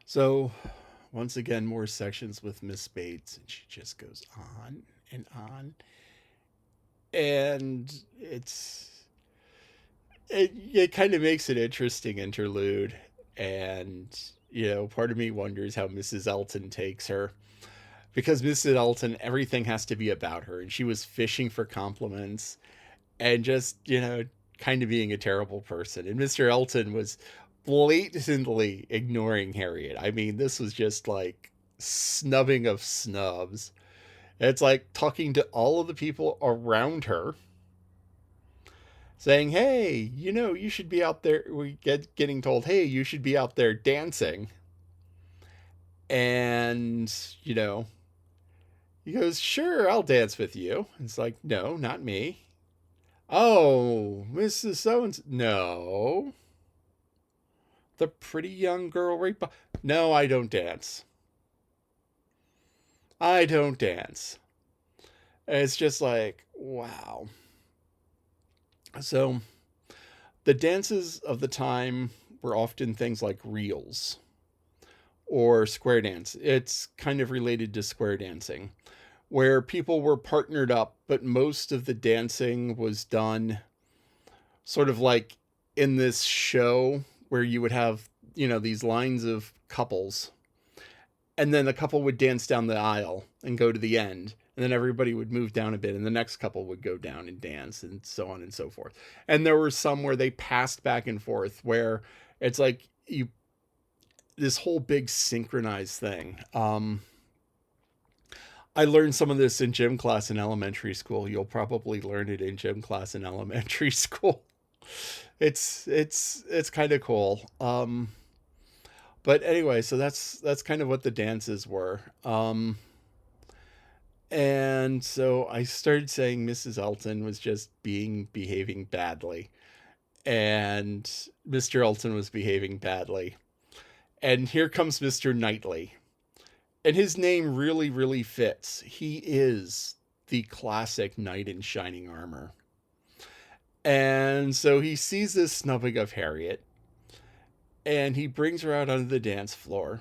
So, once again, more sections with Miss Bates, and she just goes on and on. And it kind of makes an interesting interlude. And, part of me wonders how Mrs. Elton takes her. Because Mrs. Elton, everything has to be about her. And she was fishing for compliments and just, kind of being a terrible person. And Mr. Elton was blatantly ignoring Harriet. I mean, this was just like snubbing of snubs. It's like talking to all of the people around her, saying, "Hey, you should be out there." We getting told, "Hey, you should be out there dancing," and you know, he goes, "Sure, I'll dance with you." It's like, "No, not me." "Oh, Mrs. So and no, the pretty young girl right by." "No, I don't dance. I don't dance." And it's just like, wow. So the dances of the time were often things like reels or square dance. It's kind of related to square dancing, where people were partnered up, but most of the dancing was done sort of like in this show where you would have, these lines of couples, and then a couple would dance down the aisle and go to the end. And then everybody would move down a bit, and the next couple would go down and dance, and so on and so forth. And there were some where they passed back and forth, where it's like this whole big synchronized thing. I learned some of this in gym class in elementary school. You'll probably learn it in gym class in elementary school. It's kind of cool. But anyway, so that's kind of what the dances were. And so I started saying Mrs. Elton was just behaving badly, and Mr. Elton was behaving badly. And here comes Mr. Knightley. And his name really, really fits. He is the classic knight in shining armor. And so he sees this snubbing of Harriet, and he brings her out onto the dance floor,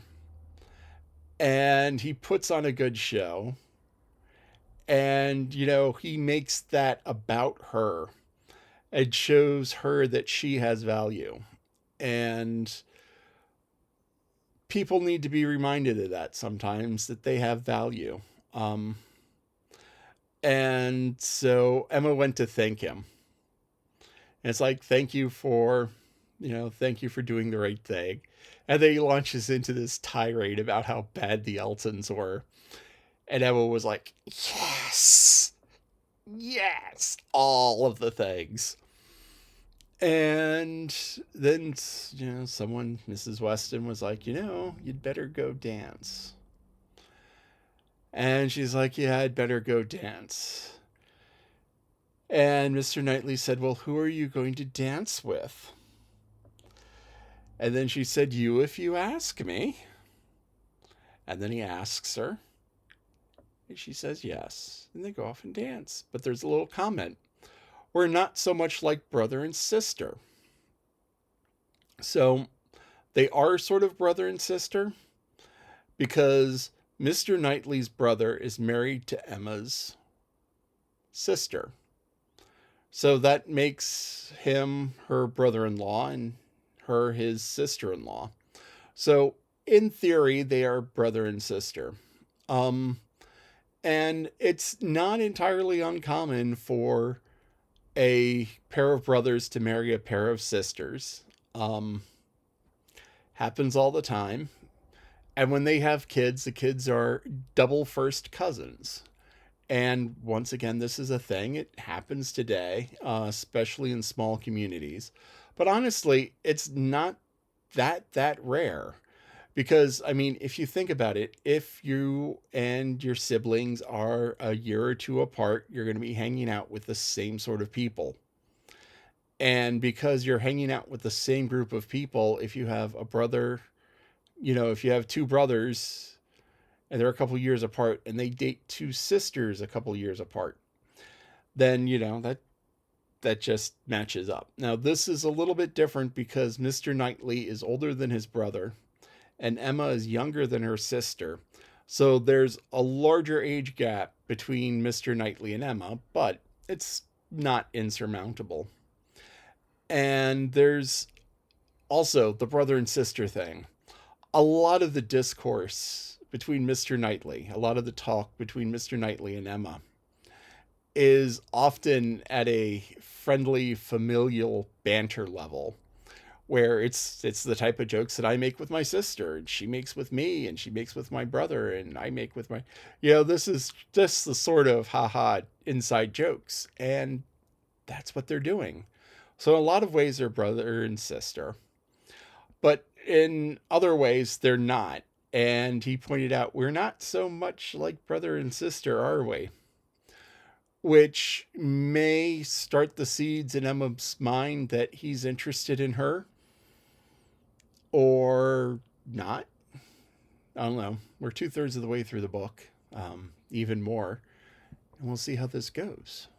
and he puts on a good show. And, he makes that about her. It shows her that she has value. And people need to be reminded of that sometimes, that they have value. Um, and so Emma went to thank him. And it's like, thank you for doing the right thing. And then he launches into this tirade about how bad the Eltons were. And Emma was like, yes, yes, all of the things. And then, someone, Mrs. Weston, was like, you'd better go dance. And she's like, yeah, I'd better go dance. And Mr. Knightley said, well, who are you going to dance with? And then she said, you, if you ask me. And then he asks her. And she says yes. And they go off and dance. But there's a little comment. We're not so much like brother and sister. So they are sort of brother and sister because Mr. Knightley's brother is married to Emma's sister. So that makes him her brother in law and her his sister in law. So in theory, they are brother and sister. Um, and it's not entirely uncommon for a pair of brothers to marry a pair of sisters. Um, Happens all the time. And when they have kids, the kids are double first cousins. And once again, this is a thing. It happens today, especially in small communities. But honestly, it's not that rare. Because, I mean, if you think about it, if you and your siblings are a year or two apart, you're going to be hanging out with the same sort of people. And because you're hanging out with the same group of people, if you have a brother, if you have two brothers and they're a couple years apart and they date two sisters a couple years apart, then, that just matches up. Now, this is a little bit different because Mr. Knightley is older than his brother and Emma is younger than her sister. So there's a larger age gap between Mr. Knightley and Emma, but it's not insurmountable. And there's also the brother and sister thing. A lot of the discourse between Mr. Knightley, a lot of the talk between Mr. Knightley and Emma is often at a friendly, familial banter level where it's the type of jokes that I make with my sister and she makes with me and she makes with my brother and I make with my this is just the sort of haha inside jokes, and that's what they're doing. So in a lot of ways they're brother and sister, but in other ways they're not. And he pointed out, we're not so much like brother and sister, are we? Which may start the seeds in Emma's mind that he's interested in her, or not. I don't know. We're 2/3 of the way through the book, even more, and we'll see how this goes.